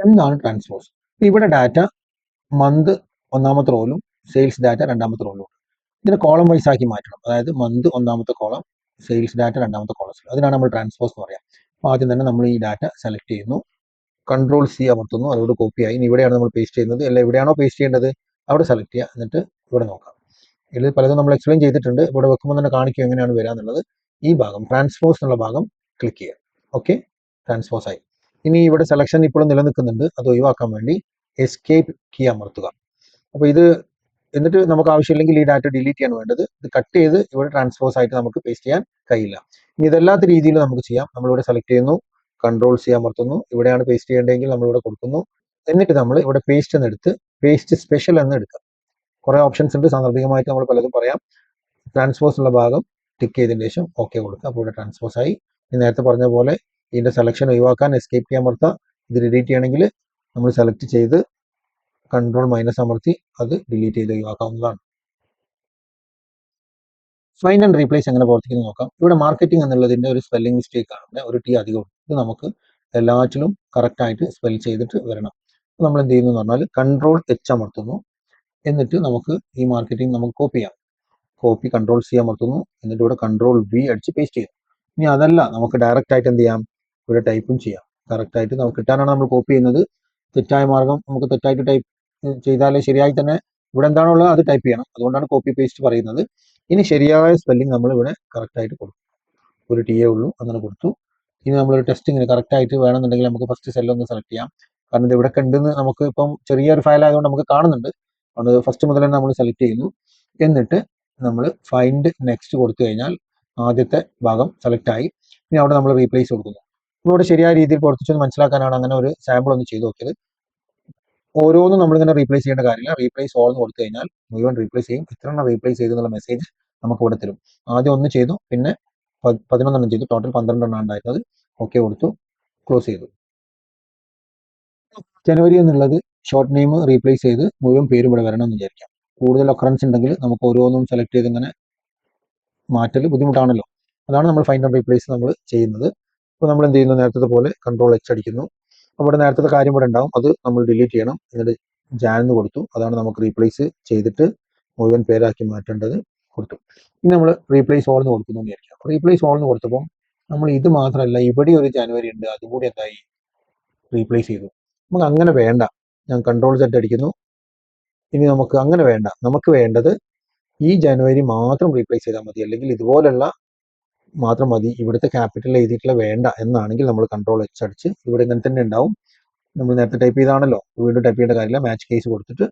എന്താണ് ട്രാൻസ്പോസ്? ഇവിടെ data month ഒന്നാമത്തെ റോലും സെയിൽസ് ഡാറ്റ രണ്ടാമത്തെ റോലും. ഇതിനെ കോളം വൈസ് ആക്കി മാറ്റണം. അതായത് മന്ത് ഒന്നാമത്തെ കോളം, സെയിൽസ് ഡാറ്റ രണ്ടാമത്തെ കോളം. അതിനാണ് നമ്മൾ ട്രാൻസ്പോസ് എന്ന് പറയാം. അപ്പോൾ ആദ്യം തന്നെ നമ്മൾ ഈ ഡാറ്റ സെലക്ട് ചെയ്യുന്നു, കൺട്രോൾ സി അമർത്തുന്നു, അതോട് കോപ്പി ആയി. ഇനി ഇവിടെയാണ് നമ്മൾ പേസ്റ്റ് ചെയ്യുന്നത്, അല്ല എവിടെയാണോ പേസ്റ്റ് ചെയ്യേണ്ടത് അവിടെ സെലക്ട് ചെയ്യുക, എന്നിട്ട് ഇവിടെ നോക്കാം. ഇതിൽ പലതും നമ്മൾ എക്സ്പ്ലെയിൻ ചെയ്തിട്ടുണ്ട്. ഇവിടെ വെക്കുമ്പോൾ തന്നെ കാണിക്കും എങ്ങനെയാണ് വരിക എന്നുള്ളത്. ഈ ഭാഗം ട്രാൻസ്പോസ് എന്നുള്ള ഭാഗം ക്ലിക്ക് ചെയ്യുക. ഓക്കെ, ട്രാൻസ്പോസ് ആയി. ഇനി ഇവിടെ സെലക്ഷൻ ഇപ്പോഴും നിലനിൽക്കുന്നുണ്ട്, അത് ഒഴിവാക്കാൻ വേണ്ടി എസ്കേപ്പ് കീ അമർത്തുക. അപ്പോൾ ഇത് എന്നിട്ട് നമുക്ക് ആവശ്യമില്ലെങ്കിൽ ഈ ഡാറ്റ ഡിലീറ്റ് ചെയ്യാൻ വേണ്ടത്. ഇത് കട്ട് ചെയ്ത് ഇവിടെ ട്രാൻസ്പോസ് ആയിട്ട് നമുക്ക് പേസ്റ്റ് ചെയ്യാൻ കഴിയില്ല. ഇനി ഇതല്ലാത്ത രീതിയിൽ നമുക്ക് ചെയ്യാം. നമ്മളിവിടെ സെലക്ട് ചെയ്യുന്നു, കൺട്രോൾ സി അമർത്തുന്നു, ഇവിടെയാണ് പേസ്റ്റ് ചെയ്യേണ്ടതെങ്കിൽ നമ്മളിവിടെ കൊടുക്കുന്നു. എന്നിട്ട് നമ്മൾ ഇവിടെ പേസ്റ്റ് എന്നെടുത്ത് പേസ്റ്റ് സ്പെഷ്യൽ എന്ന് എടുക്കുക. കുറേ ഓപ്ഷൻസ് ഉണ്ട്, സാന്ദർഭികമായിട്ട് നമ്മൾ പലതും പറയാം. ട്രാൻസ്പോസ് ഉള്ള ഭാഗം ടിക്ക് ചെയ്തതിന് ശേഷം ഓക്കെ കൊടുക്കുക. അപ്പോൾ ഇവിടെ ട്രാൻസ്പോസ് ആയി. നേരത്തെ പറഞ്ഞ പോലെ ഇതിന്റെ സെലക്ഷൻ ഒഴിവാക്കാൻ എസ്കേപ്പ് കീ അമർത്താം. ഇത് ഡിലീറ്റ് ചെയ്യണമെങ്കിൽ നമ്മൾ സെലക്ട് ചെയ്ത് കൺട്രോൾ മൈനസ് അമർത്തി അത് ഡിലീറ്റ് ചെയ്ത് ഒഴിവാക്കാവുന്നതാണ്. ഫൈൻഡ് ആൻഡ് റീപ്ലേസ് എങ്ങനെ പ്രവർത്തിക്കുന്നത് നോക്കാം. ഇവിടെ മാർക്കറ്റിംഗ് എന്നുള്ളതിന്റെ ഒരു സ്പെല്ലിംഗ് മിസ്റ്റേക്ക് ആണ്, ഒരു ടി അധികം. ഇത് നമുക്ക് എല്ലാറ്റിലും കറക്റ്റ് ആയിട്ട് സ്പെൽ ചെയ്തിട്ട് വരണം. നമ്മൾ എന്ത് ചെയ്യുന്നു എന്ന് പറഞ്ഞാൽ കൺട്രോൾ എച്ച് അമർത്തുന്നു, എന്നിട്ട് നമുക്ക് ഈ മാർക്കറ്റിംഗ് നമുക്ക് കോപ്പി ചെയ്യാം. കോപ്പി കൺട്രോൾ സി അമർത്തുന്നു, എന്നിട്ട് ഇവിടെ കൺട്രോൾ വി അടിച്ച് പേസ്റ്റ് ചെയ്യാം. ഇനി അതല്ല, നമുക്ക് ഡയറക്റ്റ് ആയിട്ട് എന്ത് ചെയ്യാം, ഇവിടെ ടൈപ്പും ചെയ്യാം. കറക്റ്റ് ആയിട്ട് നമുക്ക് കിട്ടാനാണ് നമ്മൾ കോപ്പി ചെയ്യുന്നത്. തെറ്റായ മാർഗം നമുക്ക് തെറ്റായിട്ട് ടൈപ്പ് ചെയ്താലേ ശരിയായി തന്നെ ഇവിടെ എന്താണോ ഉള്ളത് അത് ടൈപ്പ് ചെയ്യണം. അതുകൊണ്ടാണ് കോപ്പി പേസ്റ്റ് പറയുന്നത്. ഇനി ശരിയായ സ്പെല്ലിംഗ് നമ്മൾ ഇവിടെ കറക്റ്റ് ആയിട്ട് കൊടുക്കും. ഒരു ടി എ ഉള്ളൂ, അങ്ങനെ കൊടുത്തു. ഇനി നമ്മളൊരു ടെസ്റ്റിങ്ങിന് കറക്റ്റ് ആയിട്ട് വേണമെന്നുണ്ടെങ്കിൽ നമുക്ക് ഫസ്റ്റ് സെല്ലൊന്ന് സെലക്ട് ചെയ്യാം. കാരണം ഇത് ഇവിടെ കണ്ടെന്ന് നമുക്ക് ഇപ്പം ചെറിയൊരു ഫയൽ ആയതുകൊണ്ട് നമുക്ക് കാണുന്നുണ്ട്. അത് ഫസ്റ്റ് മുതൽ തന്നെ നമ്മൾ സെലക്ട് ചെയ്യുന്നു. എന്നിട്ട് നമ്മൾ ഫൈൻഡ് നെക്സ്റ്റ് കൊടുത്തു കഴിഞ്ഞാൽ ആദ്യത്തെ ഭാഗം സെലക്ട് ആയി. ഇനി അവിടെ നമ്മൾ റീപ്ലേസ് കൊടുക്കുന്നു. ഇവിടെ ശരിയായ രീതിയിൽ പ്രവർത്തിച്ചെന്ന് മനസ്സിലാക്കാനാണ് അങ്ങനെ ഒരു സാമ്പിൾ ഒന്ന് ചെയ്ത് നോക്കിയത്. ഓരോന്നും നമ്മളിങ്ങനെ റീപ്ലേസ് ചെയ്യേണ്ട കാര്യമില്ല. റീപ്ലേസ് ഓൾ എന്ന് കൊടുത്തു കഴിഞ്ഞാൽ മുഴുവൻ റീപ്ലേസ് ചെയ്യും. ഇത്ര റീപ്ലേസ് ചെയ്തെന്നുള്ള മെസ്സേജ് നമുക്ക് ഇവിടെ തരും. ആദ്യം ഒന്ന് ചെയ്തു, പിന്നെ 11 ചെയ്തു, ടോട്ടൽ 12 ഉണ്ടായിരുന്നത്. ഓക്കെ കൊടുത്തു, ക്ലോസ് ചെയ്തു. ജനുവരി എന്നുള്ളത് ഷോർട്ട് നെയിം റീപ്ലേസ് ചെയ്ത് മുഴുവൻ പേരും ഇവിടെ വരണം എന്ന് വിചാരിക്കാം. കൂടുതൽ ഒക്കറൻസ് ഉണ്ടെങ്കിൽ നമുക്ക് ഓരോന്നും സെലക്ട് ചെയ്ത് ഇങ്ങനെ മാറ്റൽ ബുദ്ധിമുട്ടാണല്ലോ. അതാണ് നമ്മൾ ഫൈൻഡ് ആൻഡ് റീപ്ലേസ് നമ്മൾ ചെയ്യുന്നത്. അപ്പോൾ നമ്മൾ എന്ത് ചെയ്യുന്നു, നേരത്തെ പോലെ കൺട്രോൾ എച്ച് അടിക്കുന്നു. അവിടെ നേരത്തെ കാര്യം ഇവിടെ ഉണ്ടാവും, അത് നമ്മൾ ഡിലീറ്റ് ചെയ്യണം. എന്നിട്ട് ജാൻ എന്ന് കൊടുത്തു, അതാണ് നമുക്ക് റീപ്ലേസ് ചെയ്തിട്ട് മുഴുവൻ പേരാക്കി മാറ്റേണ്ടത്. കൊടുത്തു. ഇനി നമ്മൾ റീപ്ലേസ് ഓൾ എന്ന് കൊടുക്കുന്നു വിചാരിക്കാം. റീപ്ലേസ് ഓൾ എന്ന് കൊടുത്തപ്പോൾ നമ്മൾ ഇത് മാത്രമല്ല, ഇവിടെ ഒരു ജനുവരി ഉണ്ട്, അതുകൂടി എന്തായി റീപ്ലേസ് ചെയ്തു. നമുക്ക് അങ്ങനെ വേണ്ട. ഞാൻ കൺട്രോൾ സെറ്റ് അടിക്കുന്നു. ഇനി നമുക്ക് അങ്ങനെ വേണ്ട. നമുക്ക് വേണ്ടത് ഈ ജനുവരി മാത്രം റീപ്ലേസ് ചെയ്താൽ മതി, അല്ലെങ്കിൽ ഇതുപോലുള്ള മാത്രം മതി, ഇവിടുത്തെ ക്യാപിറ്റൽ എഴുതിയിട്ടുള്ള വേണ്ട എന്നാണെങ്കിൽ നമ്മൾ കൺട്രോൾ എച്ച് അടിച്ച് ഇവിടെ ഇങ്ങനെ തന്നെ ഉണ്ടാവും. നമ്മൾ നേരത്തെ ടൈപ്പ് ചെയ്താണല്ലോ, വീണ്ടും ടൈപ്പ് ചെയ്യേണ്ട കാര്യമില്ല. മാച്ച് കേസ് കൊടുത്തിട്ട്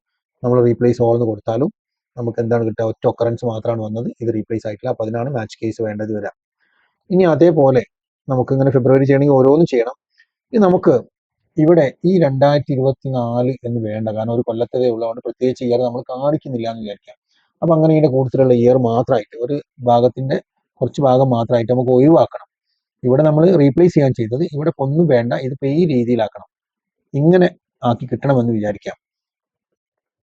നമ്മൾ റീപ്ലേസ് ഓൾ എന്ന് കൊടുത്താലും നമുക്ക് എന്താണ് കിട്ടുക, ഒറ്റ ഒക്കറൻസ് മാത്രമാണ് വന്നത്, ഇത് റീപ്ലേസ് ആയിട്ടില്ല. അപ്പോൾ അതിനാണ് മാച്ച് കേസ് വേണ്ടത് വരാം. ഇനി അതേപോലെ നമുക്ക് ഇങ്ങനെ ഫെബ്രുവരി ചെയ്യണമെങ്കിൽ ഓരോന്നും ചെയ്യണം. ഇനി നമുക്ക് ഇവിടെ ഈ 2024 എന്ന് വേണ്ട, കാരണം ഒരു കൊല്ലത്തതേ ഉള്ളതുകൊണ്ട് പ്രത്യേകിച്ച് ഇയർ നമ്മൾ കാണിക്കുന്നില്ല എന്ന് വിചാരിക്കാം. അപ്പൊ അങ്ങനെ ഇതിന്റെ കൂടുതലുള്ള ഇയർ മാത്രമായിട്ട് ഒരു ഭാഗത്തിന്റെ കുറച്ച് ഭാഗം മാത്രമായിട്ട് നമുക്ക് ഒഴിവാക്കണം. ഇവിടെ നമ്മൾ റീപ്ലേസ് ചെയ്യാൻ ചെയ്തത്, ഇവിടെ ഒന്നും വേണ്ട, ഇതിപ്പോ ഈ രീതിയിലാക്കണം, ഇങ്ങനെ ആക്കി കിട്ടണമെന്ന് വിചാരിക്കാം.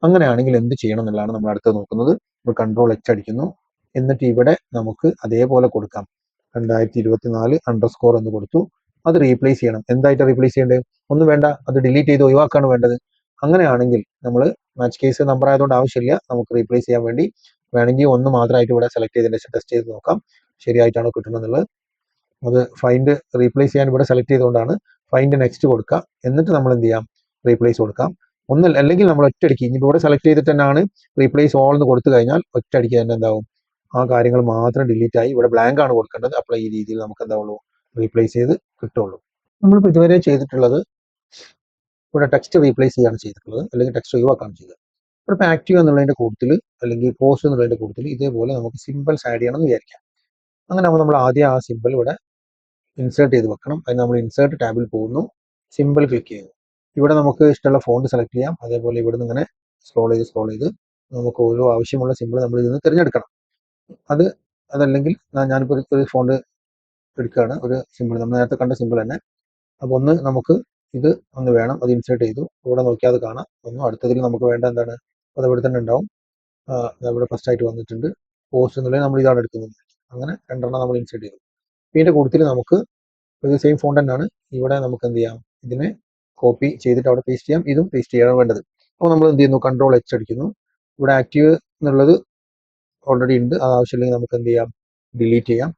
അങ്ങനെയാണെങ്കിൽ എന്ത് ചെയ്യണം എന്നുള്ളതാണ് നമ്മൾ അടുത്ത് നോക്കുന്നത്. നമ്മൾ കൺട്രോൾ എച്ച് അടിക്കുന്നു, എന്നിട്ട് ഇവിടെ നമുക്ക് അതേപോലെ കൊടുക്കാം. 2024 അണ്ടർസ്കോർ എന്ന് കൊടുത്തു. അത് റീപ്ലേസ് ചെയ്യണം. എന്തായിട്ട് റീപ്ലേസ് ചെയ്യേണ്ടത്? ഒന്നും വേണ്ട, അത് ഡിലീറ്റ് ചെയ്ത് ഒഴിവാക്കാണ് വേണ്ടത്. അങ്ങനെയാണെങ്കിൽ നമ്മൾ മാച്ച് കേസ് നമ്പർ ആയതുകൊണ്ട് ആവശ്യമില്ല, നമുക്ക് റീപ്ലേസ് ചെയ്യാൻ വേണ്ടി വേണമെങ്കിൽ ഒന്ന് മാത്രമായിട്ട് ഇവിടെ സെലക്ട് ചെയ്തതിന് ശേഷം ടെസ്റ്റ് ചെയ്ത് നോക്കാം ശരിയായിട്ടാണോ കിട്ടുന്നത്. അത് ഫൈൻഡ് റീപ്ലേസ് ചെയ്യാൻ ഇവിടെ സെലക്ട് ചെയ്തുകൊണ്ടാണ്. ഫൈൻഡ് നെക്സ്റ്റ് കൊടുക്കുക, എന്നിട്ട് നമ്മൾ എന്ത് ചെയ്യാം, റീപ്ലേസ് കൊടുക്കാം. ഒന്നല്ല, അല്ലെങ്കിൽ നമ്മൾ ഒറ്റയടിക്ക് ഇനി ഇവിടെ സെലക്ട് ചെയ്തിട്ട് തന്നെയാണ് റീപ്ലേസ് ഓൾ എന്ന് കൊടുത്തു കഴിഞ്ഞാൽ ഒറ്റയടിക്ക് തന്നെ എന്താവും, ആ കാര്യങ്ങൾ മാത്രം ഡിലീറ്റ് ആയി ഇവിടെ ബ്ലാങ്ക് ആണ് കൊടുക്കേണ്ടത്. അപ്പോൾ ഈ രീതിയിൽ നമുക്ക് എന്താവുള്ളൂ, റീപ്ലേസ് ചെയ്ത് കിട്ടുള്ളൂ. നമ്മളിപ്പോൾ ഇതുവരെ ചെയ്തിട്ടുള്ളത് ഇവിടെ ടെക്സ്റ്റ് റീപ്ലേസ് ചെയ്യാണ് ചെയ്തിട്ടുള്ളത്, അല്ലെങ്കിൽ ടെക്സ്റ്റ് ഒഴിവാക്കാണ് ചെയ്തത്. ഇവിടെ ആക്റ്റീവ് എന്നുള്ളതിന്റെ കൂട്ടത്തിൽ അല്ലെങ്കിൽ പോസ്റ്റ് എന്നുള്ളതിന്റെ കൂട്ടത്തിൽ ഇതേപോലെ നമുക്ക് സിമ്പിൾസ് ആഡ് ചെയ്യണം എന്ന് വിചാരിക്കാം. അങ്ങനെ ആകുമ്പോൾ നമ്മൾ ആദ്യം ആ സിമ്പിൾ ഇവിടെ ഇൻസേർട്ട് ചെയ്ത് വെക്കണം. അതിന് നമ്മൾ ഇൻസേർട്ട് ടാബിൽ പോകുന്നു, സിമ്പിൾ ക്ലിക്ക് ചെയ്യുന്നു. ഇവിടെ നമുക്ക് ഇഷ്ടമുള്ള ഫോണ്ട് സെലക്ട് ചെയ്യാം. അതേപോലെ ഇവിടെ നിന്ന് ഇങ്ങനെ സ്ക്രോൾ ചെയ്ത് നമുക്ക് ഓരോ ആവശ്യമുള്ള സിമ്പിൾ നമ്മൾ ഇതിൽ നിന്ന് തിരഞ്ഞെടുക്കണം. അതല്ലെങ്കിൽ ഞാനിപ്പോൾ ഒരു ഫോണ്ട് എടുക്കുകയാണ്, ഒരു സിമ്പിൾ നമ്മൾ നേരത്തെ കണ്ട സിമ്പിൾ തന്നെ. അപ്പോൾ ഒന്ന് നമുക്ക് ഇത് ഒന്ന് വേണം, അത് ഇൻസേർട്ട് ചെയ്തു. ഇവിടെ നോക്കിയാൽ അത് കാണാം. ഒന്നും അടുത്തതിൽ നമുക്ക് വേണ്ട എന്താണ്, അത് ഇവിടെ തന്നെ ഉണ്ടാവും. ഇവിടെ ഫസ്റ്റ് ആയിട്ട് വന്നിട്ടുണ്ട്. പോസ്റ്റ് എന്നുള്ളത് നമ്മൾ ഇതാണ് എടുക്കുന്നത്. അങ്ങനെ രണ്ടെണ്ണം നമ്മൾ ഇൻസേർട്ട് ചെയ്തു. ഇതിന്റെ കൂട്ടത്തിൽ നമുക്ക് ഇത് സെയിം ഫോണ്ട് തന്നെയാണ്. ഇവിടെ നമുക്ക് എന്ത് ചെയ്യാം, ഇതിനെ കോപ്പി ചെയ്തിട്ട് അവിടെ പേസ്റ്റ് ചെയ്യാം. ഇതും പേസ്റ്റ് ചെയ്യാണ് വേണ്ടത്. അപ്പോൾ നമ്മൾ എന്ത് ചെയ്യുന്നു, കൺട്രോൾ എച്ച് അടിക്കുന്നു. ഇവിടെ ആക്റ്റീവ് എന്നുള്ളത് ഓൾറെഡി ഉണ്ട്, അത് ആവശ്യമില്ലെങ്കിൽ നമുക്ക് എന്ത് ചെയ്യാം, ഡിലീറ്റ് ചെയ്യാം.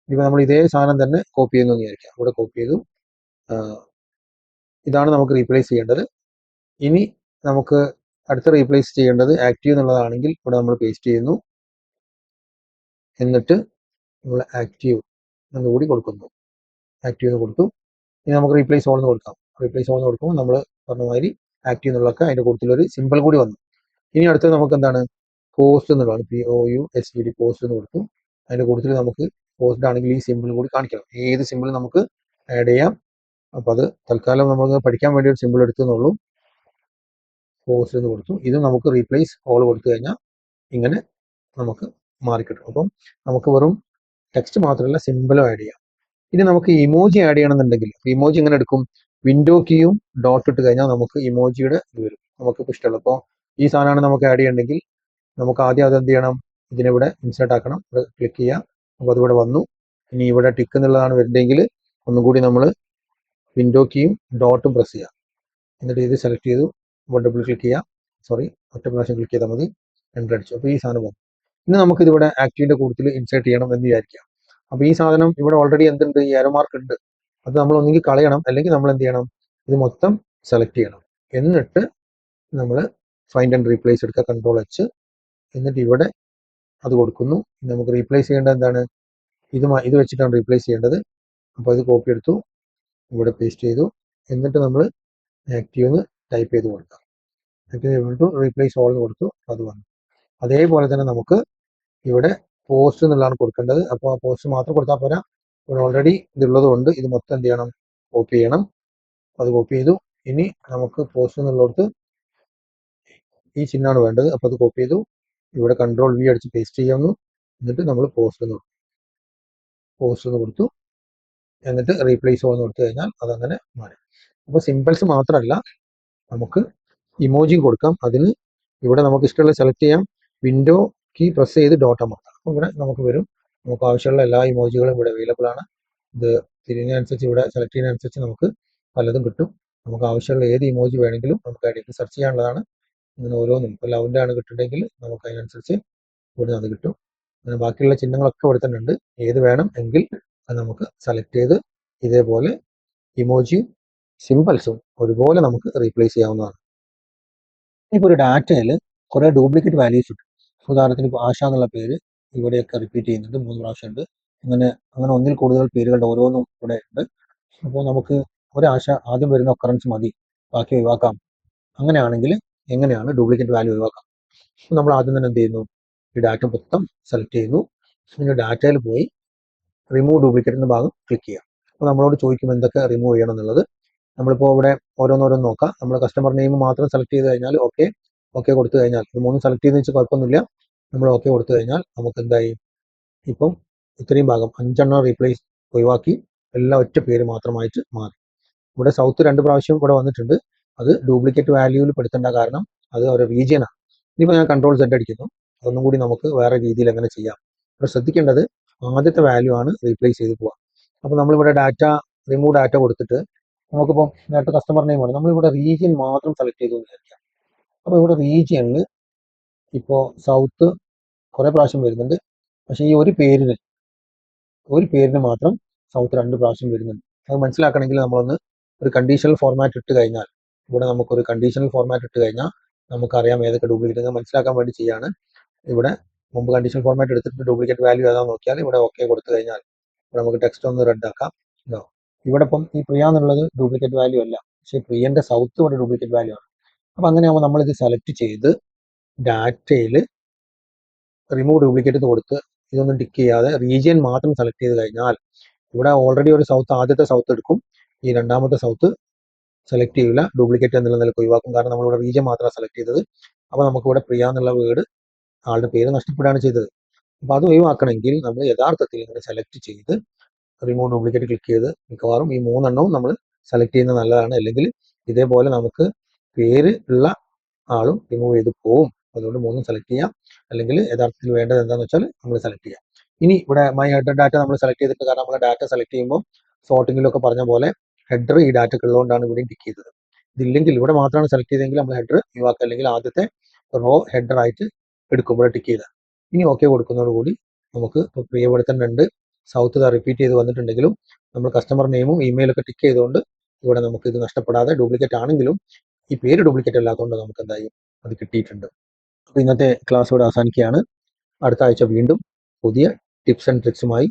ഇപ്പൊ നമ്മൾ ഇതേ സാധനം തന്നെ കോപ്പി ചെയ്യുന്നു വിചാരിക്കാം. ഇവിടെ കോപ്പി ചെയ്തു. ഇതാണ് നമുക്ക് റീപ്ലേസ് ചെയ്യേണ്ടത്. ഇനി നമുക്ക് അടുത്ത റീപ്ലേസ് ചെയ്യേണ്ടത് ആക്റ്റീവ് എന്നുള്ളതാണെങ്കിൽ ഇവിടെ നമ്മൾ പേസ്റ്റ് ചെയ്യുന്നു. എന്നിട്ട് നമ്മൾ ആക്റ്റീവ് എന്നുകൂടി കൊടുക്കുന്നു. ആക്റ്റീവ് എന്ന് കൊടുത്തു. ഇനി നമുക്ക് റീപ്ലേസ് ഓൾ എന്ന് കൊടുക്കാം. റീപ്ലേസ് ഓൾ എന്ന് കൊടുക്കുമ്പോൾ നമ്മൾ പറഞ്ഞ മാതിരി ആക്റ്റീവ് എന്നുള്ളതൊക്കെ അതിന്റെ കൂട്ടത്തിലൊരു സിമ്പിൾ കൂടി വന്നു. ഇനി അടുത്തത് നമുക്ക് എന്താണ്, പോസ്റ്റ് എന്നുള്ളതാണ്. POUSTD പോസ്റ്റ് എന്ന് കൊടുത്തു. അതിന്റെ കൂട്ടത്തിൽ നമുക്ക് പോസ്റ്റ് ആണെങ്കിൽ ഈ സിമ്പിൾ കൂടി കാണിക്കണം. ഏത് സിമ്പിൾ നമുക്ക് ആഡ് ചെയ്യാം. അപ്പൊ അത് തൽക്കാലം നമുക്ക് പഠിക്കാൻ വേണ്ടി ഒരു സിമ്പിൾ എടുത്തുന്നുള്ളൂ. പോസ്റ്റ് എന്ന് കൊടുത്തു. ഇത് നമുക്ക് റീപ്ലേസ് ഓൾ കൊടുത്തു കഴിഞ്ഞാൽ ഇങ്ങനെ നമുക്ക് മാറിക്കിട്ടും. അപ്പം നമുക്ക് വെറും ടെക്സ്റ്റ് മാത്രമല്ല സിമ്പിളും ആഡ് ചെയ്യാം. ഇനി നമുക്ക് ഇമോജി ആഡ് ചെയ്യണമെന്നുണ്ടെങ്കിൽ ഇമോജി എങ്ങനെ എടുക്കും, വിൻഡോ കീയും ഡോട്ട് ഇട്ട് കഴിഞ്ഞാൽ നമുക്ക് ഇമോജിയുടെ ഇത് വരും. നമുക്ക് ഇഷ്ടമുള്ള അപ്പോൾ ഈ സാധനമാണ് നമുക്ക് ആഡ് ചെയ്യണമെങ്കിൽ നമുക്ക് ആദ്യം അത് എന്ത് ചെയ്യണം, ഇതിനിവിടെ ഇൻസേർട്ട് ആക്കണം. ഇവിടെ ക്ലിക്ക് ചെയ്യാം. അപ്പോൾ അതിവിടെ വന്നു. ഇനി ഇവിടെ ടിക്ക് എന്നുള്ളതാണ് വരുന്നതെങ്കിൽ ഒന്നും കൂടി നമ്മൾ വിൻഡോ കീയും ഡോട്ടും പ്രസ് ചെയ്യാം. എന്നിട്ട് ഇത് സെലക്ട് ചെയ്തു. ഇവിടെ ഡബിൾ ക്ലിക്ക് ചെയ്യാം. സോറി, ഒറ്റ പ്രാവശ്യം ക്ലിക്ക് ചെയ്താൽ മതി. എൻ്റർ അടിച്ചു. അപ്പോൾ ഈ സാധനം വന്നു. ഇനി നമുക്ക് ഇതിവിടെ ആക്റ്റീവിന്റെ കൂട്ടത്തിൽ ഇൻസേർട്ട് ചെയ്യണം എന്ന് വിചാരിക്കാം. അപ്പോൾ ഈ സാധനം ഇവിടെ ഓൾറെഡി എന്തുണ്ട്, ഈ ആരോ മാർക്ക് ഉണ്ട്. അത് നമ്മൾ ഒന്നുകിൽ കളയണം, അല്ലെങ്കിൽ നമ്മൾ എന്ത് ചെയ്യണം, ഇത് മൊത്തം സെലക്ട് ചെയ്യണം. എന്നിട്ട് നമ്മൾ ഫൈൻഡ് ആൻഡ് റീപ്ലേസ് എടുക്കുക, കൺട്രോൾ എച്ച്. എന്നിട്ട് ഇവിടെ അത് കൊടുക്കുന്നു. നമുക്ക് റീപ്ലേസ് ചെയ്യേണ്ടത് എന്താണ്, ഇത് വെച്ചിട്ടാണ് റീപ്ലേസ് ചെയ്യേണ്ടത്. അപ്പോൾ ഇത് കോപ്പി എടുത്തു, ഇവിടെ പേസ്റ്റ് ചെയ്തു. എന്നിട്ട് നമ്മൾ ആക്റ്റീവ് എന്ന് ടൈപ്പ് ചെയ്ത് കൊടുക്കാം. റീപ്ലേസ് ഓൾ എന്ന് കൊടുത്തു, അത് വന്നു. അതേപോലെ തന്നെ നമുക്ക് ഇവിടെ പോസ്റ്റ് എന്നുള്ളതാണ് കൊടുക്കേണ്ടത്. അപ്പോൾ ആ പോസ്റ്റ് മാത്രം കൊടുത്താൽ പോരാ, ഇവിടെ ഓൾറെഡി ഇതുള്ളത് കൊണ്ട് ഇത് മൊത്തം എന്ത് ചെയ്യണം, കോപ്പി ചെയ്യണം. അത് കോപ്പി ചെയ്തു. ഇനി നമുക്ക് പോസ്റ്റ് എന്നുള്ളടത്ത് ഈ ചിഹ്നമാണ് വേണ്ടത്. അപ്പോൾ അത് കോപ്പി ചെയ്തു. ഇവിടെ കൺട്രോൾ V അടിച്ച് പേസ്റ്റ് ചെയ്യാവുന്നു. എന്നിട്ട് നമ്മൾ പോസ്റ്റ് എന്ന് കൊടുത്തു. എന്നിട്ട് റീപ്ലേസ് ഓൾ എന്ന് കൊടുത്തു കഴിഞ്ഞാൽ അതങ്ങനെ മാറി. അപ്പോൾ സിമ്പിൾസ് മാത്രമല്ല, നമുക്ക് ഇമോജിയും കൊടുക്കാം. അതിന് ഇവിടെ നമുക്ക് ഇഷ്ടമുള്ള സെലക്ട് ചെയ്യാം. വിൻഡോ കീ പ്രസ് ചെയ്ത് ഡോട്ട് അമർത്താം. അപ്പോൾ ഇവിടെ നമുക്ക് വരും. നമുക്ക് ആവശ്യമുള്ള എല്ലാ ഇമോജികളും ഇവിടെ അവൈലബിൾ ആണ്. ഇത് തിരിയുന്നതനുസരിച്ച് ഇവിടെ സെലക്ട് ചെയ്യുന്നതനുസരിച്ച് നമുക്ക് പലതും കിട്ടും. നമുക്ക് ആവശ്യമുള്ള ഏത് ഇമോജി വേണമെങ്കിലും നമുക്ക് അതിലേക്ക് സെർച്ച് ചെയ്യാനുള്ളതാണ്. ഇങ്ങനെ ഓരോന്നും ഇപ്പോൾ ലവിൻ്റെ ആണ് കിട്ടുന്നുണ്ടെങ്കിൽ നമുക്ക് അതിനനുസരിച്ച് ഇവിടെ അത് കിട്ടും. അങ്ങനെ ബാക്കിയുള്ള ചിഹ്നങ്ങളൊക്കെ ഇവിടെ തന്നെ ഉണ്ട്. ഏത് വേണം എങ്കിൽ അത് നമുക്ക് സെലക്ട് ചെയ്ത് ഇതേപോലെ ഇമോജിയും സിമ്പിൾസും ഒരുപോലെ നമുക്ക് റീപ്ലേസ് ചെയ്യാവുന്നതാണ്. ഇപ്പോൾ ഒരു ഡാറ്റയിൽ കുറേ ഡ്യൂപ്ലിക്കേറ്റ് വാല്യൂസ് ഉണ്ട്. ഉദാഹരണത്തിന് ഇപ്പോൾ ആശ എന്നുള്ള പേര് ഇവിടെയൊക്കെ റിപ്പീറ്റ് ചെയ്യുന്നുണ്ട്, 3 പ്രാവശ്യം ഉണ്ട്. അങ്ങനെ ഒന്നിൽ കൂടുതൽ പേരുകളുടെ ഓരോന്നും ഇവിടെ ഉണ്ട്. അപ്പോൾ നമുക്ക് ഒരാശ ആദ്യം വരുന്ന ഒക്കറൻസ് മതി, ബാക്കി ഒഴിവാക്കാം. അങ്ങനെയാണെങ്കിൽ എങ്ങനെയാണ് ഡ്യൂപ്ലിക്കേറ്റ് വാല്യൂ ഒഴിവാക്കാം? നമ്മൾ ആദ്യം തന്നെ എന്ത് ചെയ്യുന്നു, ഈ ഡാറ്റ മൊത്തം സെലക്ട് ചെയ്യുന്നു. പിന്നെ ഡാറ്റയിൽ പോയി റിമൂവ് ഡ്യൂപ്ലിക്കേറ്റ് എന്ന ഭാഗം ക്ലിക്ക് ചെയ്യാം. അപ്പോൾ നമ്മളോട് ചോദിക്കും എന്തൊക്കെ റിമൂവ് ചെയ്യണം എന്നുള്ളത്. നമ്മളിപ്പോൾ ഇവിടെ ഓരോന്നോരോന്ന് നോക്കാം. നമ്മൾ കസ്റ്റമർ നെയിം മാത്രം സെലക്ട് ചെയ്ത് കഴിഞ്ഞാൽ ഓക്കെ കൊടുത്തു കഴിഞ്ഞാൽ, ഇത് 3 സെലക്ട് ചെയ്ത് വെച്ചാൽ കുഴപ്പമൊന്നുമില്ല. നമ്മൾ ഓക്കെ കൊടുത്തു കഴിഞ്ഞാൽ നമുക്ക് എന്തായി, ഇപ്പം ഇത്രയും ഭാഗം 5 റീപ്ലേസ് ഒഴിവാക്കി എല്ലാം ഒറ്റ പേര് മാത്രമായിട്ട് മാറി. ഇവിടെ സൗത്ത് 2 പ്രാവശ്യം ഇവിടെ വന്നിട്ടുണ്ട്. അത് ഡ്യൂപ്ലിക്കേറ്റ് വാല്യൂവിൽ പെടുത്തേണ്ട, കാരണം അത് ഒരു റീജിയനാണ്. ഇനിയിപ്പോൾ ഞാൻ കൺട്രോൾ Z അടിക്കുന്നു. അതൊന്നും കൂടി നമുക്ക് വേറെ രീതിയിൽ എങ്ങനെ ചെയ്യാം. ഇവിടെ ശ്രദ്ധിക്കേണ്ടത് ആദ്യത്തെ വാല്യൂ ആണ് റീപ്ലേസ് ചെയ്ത് പോവുക. അപ്പോൾ നമ്മളിവിടെ റിമൂവ് ഡാറ്റ കൊടുത്തിട്ട് നമുക്കിപ്പോൾ നേരത്തെ കസ്റ്റമർ നെയിം ആണ്, നമ്മളിവിടെ റീജിയൻ മാത്രം സെലക്ട് ചെയ്തു വിചാരിക്കാം. അപ്പോൾ ഇവിടെ റീജിയനിൽ ഇപ്പോൾ സൗത്ത് കുറേ പ്രാവശ്യം വരുന്നുണ്ട്. പക്ഷേ ഈ ഒരു പേരിന് മാത്രം സൗത്ത് 2 പ്രാവശ്യം വരുന്നുണ്ട്. അത് മനസ്സിലാക്കണമെങ്കിൽ നമ്മളൊന്ന് ഒരു കണ്ടീഷണൽ ഫോർമാറ്റ് ഇട്ട് കഴിഞ്ഞാൽ, ഇവിടെ നമുക്കൊരു കണ്ടീഷണൽ ഫോർമാറ്റ് ഇട്ട് കഴിഞ്ഞാൽ നമുക്കറിയാം ഏതൊക്കെ ഡ്യൂപ്ലിക്കേറ്റ് മനസ്സിലാക്കാൻ വേണ്ടി ചെയ്യാണ്. ഇവിടെ മുമ്പ് കണ്ടീഷണൽ ഫോർമാറ്റ് എടുത്തിട്ട് ഡ്യൂപ്ലിക്കേറ്റ് വാല്യൂ ഏതാണെന്ന് നോക്കിയാൽ ഇവിടെ ഓക്കെ കൊടുത്തു കഴിഞ്ഞാൽ നമുക്ക് ടെക്സ്റ്റ് ഒന്ന് റെഡ് ആക്കാം. ഇവിടെ ഇപ്പം ഈ പ്രിയ എന്നുള്ളത് ഡ്യൂപ്ലിക്കേറ്റ് വാല്യൂ അല്ല, പക്ഷേ പ്രിയന്റെ സൗത്ത് ഇവിടെ ഡ്യൂപ്ലിക്കേറ്റ് വാല്യൂ ആണ്. അപ്പം അങ്ങനെയാകുമ്പോൾ നമ്മളിത് സെലക്ട് ചെയ്ത് ഡാറ്റയിൽ റിമൂവ് ഡ്യൂപ്ലിക്കേറ്റ് കൊടുത്ത് ഇതൊന്നും ടിക്ക് ചെയ്യാതെ റീജിയൻ മാത്രം സെലക്ട് ചെയ്ത് കഴിഞ്ഞാൽ ഇവിടെ ഓൾറെഡി ഒരു സൗത്ത്, ആദ്യത്തെ സൗത്ത് എടുക്കും, ഈ രണ്ടാമത്തെ സൗത്ത് സെലക്ട് ചെയ്യില്ല, ഡ്യൂപ്ലിക്കേറ്റ് എന്നുള്ള നിലക്ക് ഒഴിവാക്കും. കാരണം നമ്മളിവിടെ റീജിയൻ മാത്രമാണ് സെലക്ട് ചെയ്തത്. അപ്പോൾ നമുക്കിവിടെ പ്രിയ എന്നുള്ള വേർഡ് ആളുടെ പേര് നഷ്ടപ്പെടുകയാണ് ചെയ്തത്. അപ്പോൾ അത് ഒഴിവാക്കണമെങ്കിൽ നമ്മൾ യഥാർത്ഥത്തിൽ ഇങ്ങനെ സെലക്ട് ചെയ്ത് റിമൂവ് ഡ്യൂപ്ലിക്കേറ്റ് ക്ലിക്ക് ചെയ്ത് മിക്കവാറും ഈ 3 എണ്ണവും നമ്മൾ സെലക്ട് ചെയ്യുന്നത് നല്ലതാണ്. അല്ലെങ്കിൽ ഇതേപോലെ നമുക്ക് പേര് ഉള്ള ആളും റിമൂവ് ചെയ്ത് പോവും. അതുകൊണ്ട് 3 സെലക്ട് ചെയ്യാം. അല്ലെങ്കിൽ യഥാർത്ഥത്തിൽ വേണ്ടത് എന്താണെന്ന് വെച്ചാൽ നമ്മൾ സെലക്ട് ചെയ്യാം. ഇനി ഇവിടെ മൈ ഹെഡർ ഡാറ്റ നമ്മൾ സെലക്ട് ചെയ്തിട്ട്, കാരണം നമ്മൾ ഡാറ്റ സെലക്ട് ചെയ്യുമ്പോൾ സോർട്ടിങ്ങിലൊക്കെ പറഞ്ഞ പോലെ ഹെഡർ ഈ ഡാറ്റയ്ക്ക് ഉള്ളതുകൊണ്ടാണ് ഇവിടെയും ടിക്ക് ചെയ്തത്. ഇതില്ലെങ്കിൽ ഇവിടെ മാത്രമാണ് സെലക്ട് ചെയ്തെങ്കിൽ നമ്മൾ ഹെഡർ ഒഴിവാക്കുക, അല്ലെങ്കിൽ ആദ്യത്തെ റോ ഹെഡർ ആയിട്ട് എടുക്കും ഇവിടെ ടിക്ക് ചെയ്താൽ. ഇനി ഓക്കെ കൊടുക്കുന്നതോടുകൂടി നമുക്ക് ഇപ്പോൾ പ്രിയപ്പെടുത്തൻ 2 സൗത്ത് റിപ്പീറ്റ് ചെയ്ത് വന്നിട്ടുണ്ടെങ്കിലും നമ്മൾ കസ്റ്റമർ നെയിമും ഇമെയിലൊക്കെ ടിക്ക് ചെയ്തുകൊണ്ട് ഇവിടെ നമുക്ക് ഇത് നഷ്ടപ്പെടാതെ, ഡ്യൂപ്ലിക്കേറ്റ് ആണെങ്കിലും ഈ പേര് ഡ്യൂപ്ലിക്കേറ്റ് അല്ലാത്തതുകൊണ്ട് നമുക്ക് എന്തായി അത് കിട്ടിയിട്ടുണ്ട്. അപ്പോൾ ഇന്നത്തെ ക്ലാസ് ഇവിടെ അവസാനിക്കുകയാണ്. അടുത്ത ആഴ്ച വീണ്ടും പുതിയ ടിപ്സ് ആൻഡ് ട്രിക്സുമായി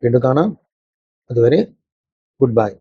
വീണ്ടും കാണാം. അതുവരെ ഗുഡ് ബൈ.